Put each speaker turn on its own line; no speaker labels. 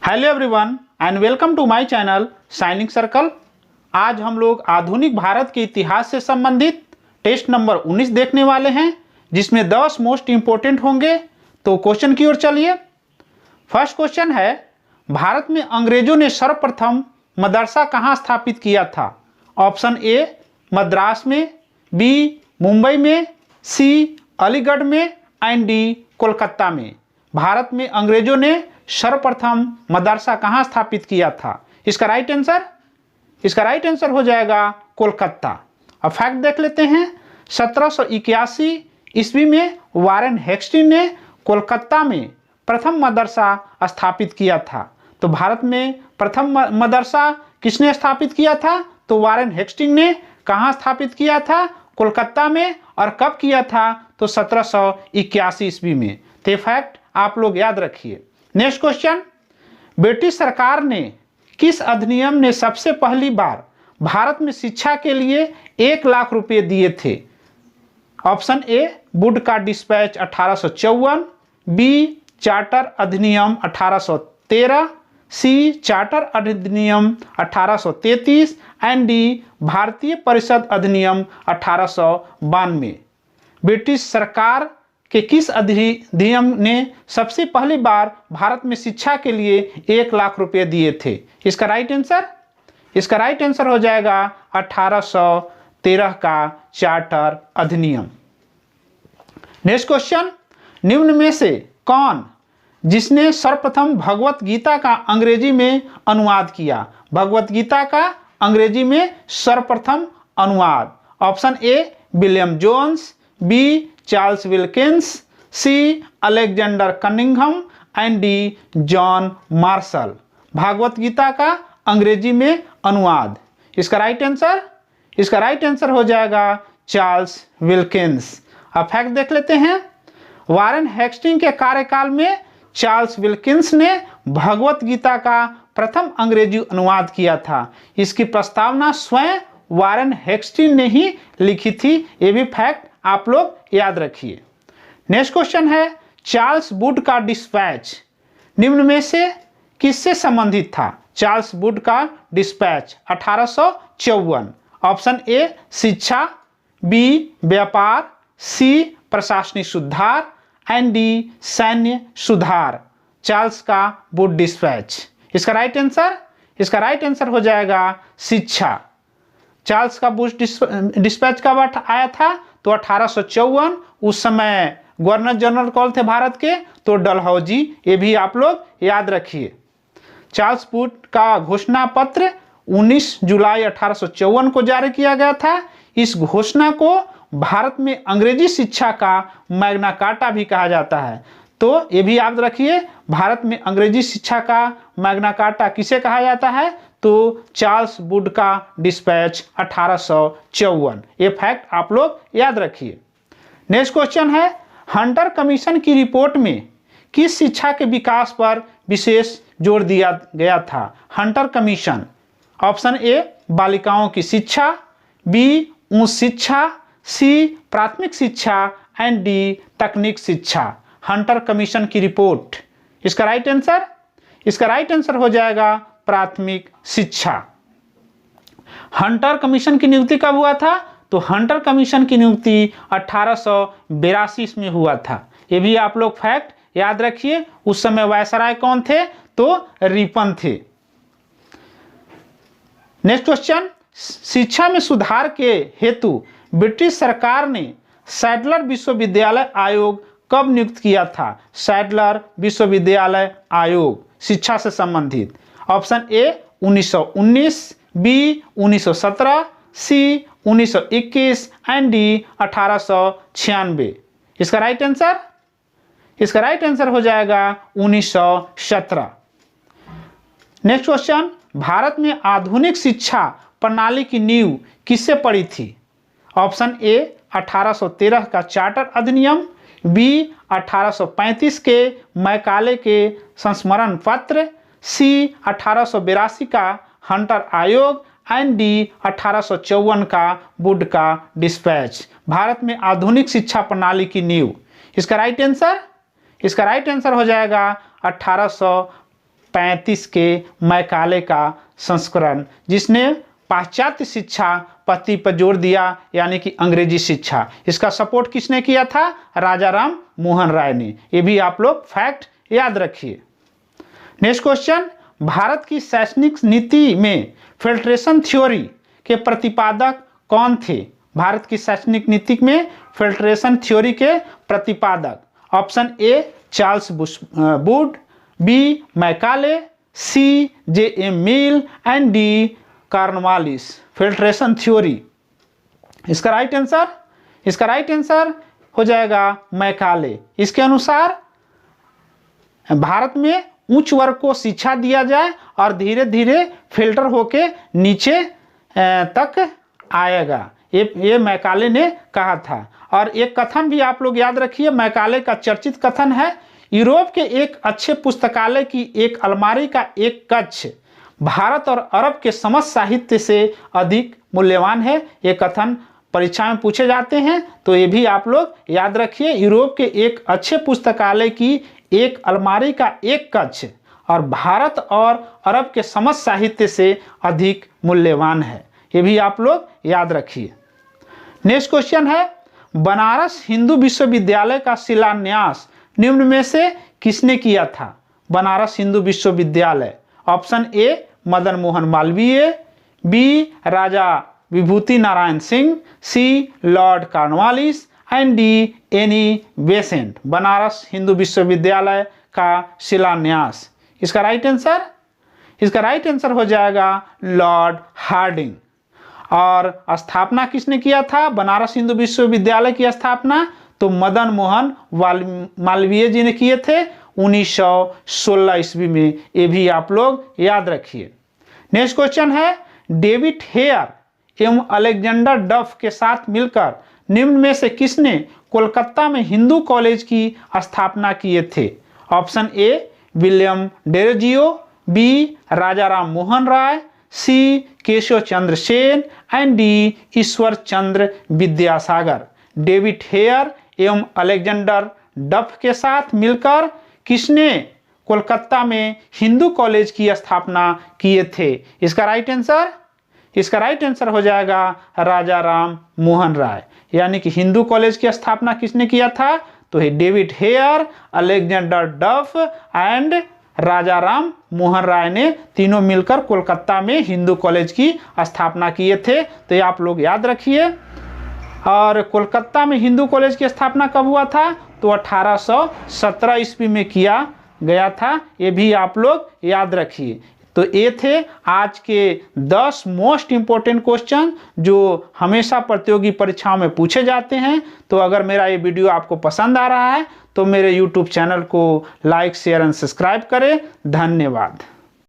Hello everyone and welcome to my channel signing circle. आज हम लोग आधुनिक भारत के इतिहास से संबंधित टेस्ट नंबर 19 देखने वाले हैं, जिसमें 10 मोस्ट इंपोर्टेंट होंगे। तो क्वेश्चन की ओर चलिए। फर्स्ट क्वेश्चन है, भारत में अंग्रेजों ने सर्वप्रथम मदरसा कहाँ स्थापित किया था? ऑप्शन ए मद्रास में, बी मुंबई में, सी अलीगढ़ में एंड डी कोलकाता में। भारत में अंग्रेजों ने सर्वप्रथम मदरसा कहाँ स्थापित किया था? इसका राइट आंसर हो जाएगा कोलकाता। अब फैक्ट देख लेते हैं। 1781 ईस्वी में वारेन हेस्टिंग ने कोलकाता में प्रथम मदरसा स्थापित किया था। तो भारत में प्रथम मदरसा किसने स्थापित किया था? तो वारेन हेस्टिंग ने। कहाँ स्थापित किया था? कोलकाता में। और कब किया था? तो 1781 ईस्वी में। तो ये फैक्ट आप लोग याद रखिए। नेक्स्ट क्वेश्चन, ब्रिटिश सरकार ने किस अधिनियम ने सबसे पहली बार भारत में शिक्षा के लिए 1 लाख रुपए दिए थे? ऑप्शन ए वुड का डिस्पैच 1854, बी चार्टर अधिनियम 1813, सी चार्टर अधिनियम 1833 एंड डी भारतीय परिषद अधिनियम 1892। ब्रिटिश सरकार कि किस अधिनियम ने सबसे पहली बार भारत में शिक्षा के लिए 1 लाख रुपए दिए थे? इसका राइट आंसर हो जाएगा 1813 का चार्टर अधिनियम। नेक्स्ट क्वेश्चन, निम्न में से कौन जिसने सर्वप्रथम भगवत गीता का अंग्रेजी में अनुवाद किया? भगवत गीता का अंग्रेजी में सर्वप्रथम अनुवाद। Option A William Jones, B Charles Wilkins, C Alexander Cunningham and D John Marshall. Bhagavad Gita का अंग्रेजी में अनुवाद। इसका राइट आंसर हो जाएगा चार्ल्स विल्किंस। अब फैक्ट देख लेते हैं। वारेन हेस्टिंग के कार्यकाल में चार्ल्स विल्किंस ने भगवत गीता का प्रथम अंग्रेजी अनुवाद किया था। इसकी प्रस्तावना स्वयं वारेन हेस्टिंग ने ही लिखी थी। ये भी फैक्ट आप लोग याद रखिए। नेक्स्ट क्वेश्चन है, चार्ल्स वुड का डिस्पैच निम्न में से किससे संबंधित था? चार्ल्स वुड का डिस्पैच 1854। ऑप्शन ए शिक्षा, बी व्यापार, सी प्रशासनिक सुधार एंड डी सैन्य सुधार। चार्ल्स का वुड डिस्पैच। इसका राइट आंसर हो जाएगा शिक्षा। चार्ल्स का वुड डिस्पैच कब आया था? तो 1854। उस समय गवर्नर जनरल कौन थे भारत के? तो डलहौजी। ये भी आप लोग याद रखिए। चार्ल्स वुड का घोषणा पत्र 19 जुलाई 1854 को जारी किया गया था। इस घोषणा को भारत में अंग्रेजी शिक्षा का मैग्ना कार्टा भी कहा जाता है। तो ये भी याद रखिए, भारत में अंग्रेजी शिक्षा का मैग्ना कार्टा किसे कहा जाता है? तो चार्ल्स वुड का डिस्पैच 1854। ये फैक्ट आप लोग याद रखिए। नेक्स्ट क्वेश्चन है, हंटर कमीशन की रिपोर्ट में किस शिक्षा के विकास पर विशेष जोर दिया गया था? Hunter commission. ऑप्शन ए बालिकाओं की शिक्षा, बी उच्च शिक्षा, सी प्राथमिक शिक्षा एंड डी तकनीक शिक्षा। हंटर कमीशन की रिपोर्ट। इसका राइट आंसर हो जाएगा प्राथमिक शिक्षा। हंटर कमीशन की नियुक्ति कब हुआ था? तो हंटर कमीशन की नियुक्ति 1882 में हुआ था। ये भी आप लोग फैक्ट याद रखिए। उस समय वायसराय कौन थे? तो रिपन थे। नेक्स्ट क्वेश्चन, शिक्षा में सुधार के हेतु ब्रिटिश सरकार ने सैडलर विश्वविद्यालय आयोग कब नियुक्त किया था? सैडलर विश्वविद्यालय आयोग शिक्षा से संबंधित। Option A 1919, B 1917, C 1921 and D 1896। इसका राइट आंसर हो जाएगा 1917। नेक्स्ट क्वेश्चन, भारत में आधुनिक शिक्षा प्रणाली की नींव किससे पड़ी थी? ऑप्शन ए 1813 का चार्टर अधिनियम, बी 1835 के मैकाले के संस्मरण पत्र, सी 1882 का हंटर आयोग एंड डी 1854 का वुड का डिस्पैच। भारत में आधुनिक शिक्षा प्रणाली की नींव। इसका राइट आंसर हो जाएगा 1935 के मैकाले का संस्करण, जिसने पाश्चात्य शिक्षा पद्धति पर जोर दिया, यानी कि अंग्रेजी शिक्षा। इसका सपोर्ट किसने किया था? राजा राम मोहन राय ने। ये भी आप लोग फैक्ट याद रखिए। नेक्स्ट क्वेश्चन, भारत की शैक्षणिक नीति में फिल्ट्रेशन थ्योरी के प्रतिपादक कौन थे? भारत की शैक्षणिक नीति में फिल्ट्रेशन थ्योरी के प्रतिपादक, option A Charles Wood, B Macaulay, C J M. Mill and D Cornwallis. Filtration theory, इसका राइट आंसर हो जाएगा मैकाले। इसके अनुसार भारत में उच्च वर्ग को शिक्षा दिया जाए और धीरे धीरे फिल्टर होके नीचे तक आएगा, ये मैकाले ने कहा था। और एक कथन भी आप लोग याद रखिए, मैकाले का चर्चित कथन है, यूरोप के एक अच्छे पुस्तकालय की एक अलमारी का एक कक्ष भारत और अरब के समस्त साहित्य से अधिक मूल्यवान है। ये कथन परीक्षा में पूछे जाते हैं, तो ये भी आप लोग याद रखिए। यूरोप के एक अच्छे पुस्तकालय की एक अलमारी का एक कक्ष और भारत और अरब के समस्त साहित्य से अधिक मूल्यवान है, ये भी आप लोग याद रखिए। नेक्स्ट क्वेश्चन है, बनारस हिंदू विश्वविद्यालय का शिलान्यास निम्न में से किसने किया था? बनारस हिंदू विश्वविद्यालय, option A Madan Mohan Malaviya, B Raja Vibhuti Narayan Singh, C Lord Cornwallis and D Annie Besant. Banaras Hindu विश्वविद्यालय का शिलान्यास, इसका राइट आंसर हो जाएगा लॉर्ड हार्डिंग। और स्थापना किसने किया था बनारस हिंदू विश्वविद्यालय की स्थापना? तो मदन मोहन मालवीय जी ने किए थे 1916 ईस्वी में, ये भी आप लोग याद रखिए। नेक्स्ट क्वेश्चन है, डेविड हेयर एवं अलेक्जेंडर डफ के साथ मिलकर निम्न में से किसने कोलकाता में हिंदू कॉलेज की स्थापना किए थे? Option A William Derozio, B Raja Ram Mohan Roy, C Keshab Chandra Sen and D Ishwar Chandra Vidyasagar. David Hare एवं अलेक्जेंडर डफ के साथ मिलकर किसने कोलकाता में हिंदू कॉलेज की स्थापना किए थे? इसका राइट आंसर हो जाएगा राजा राम मोहन राय। यानी कि हिंदू कॉलेज की स्थापना किसने किया था? तो है David Hare, Alexander Duff and Raja Ram Mohan Roy ने तीनों मिलकर कोलकाता में हिंदू कॉलेज की स्थापना किए थे, तो ये आप लोग याद रखिए। और कोलकाता में हिंदू कॉलेज की स्थापना कब हुआ था? तो 1817 ईस्वी में किया गया था, ये भी आप लोग याद रखिए। तो ये थे आज के 10 मोस्ट इम्पोर्टेंट क्वेश्चन जो हमेशा प्रतियोगी परीक्षाओं में पूछे जाते हैं। तो अगर मेरा ये वीडियो आपको पसंद आ रहा है तो मेरे YouTube चैनल को लाइक, शेयर एंड सब्सक्राइब करें। धन्यवाद।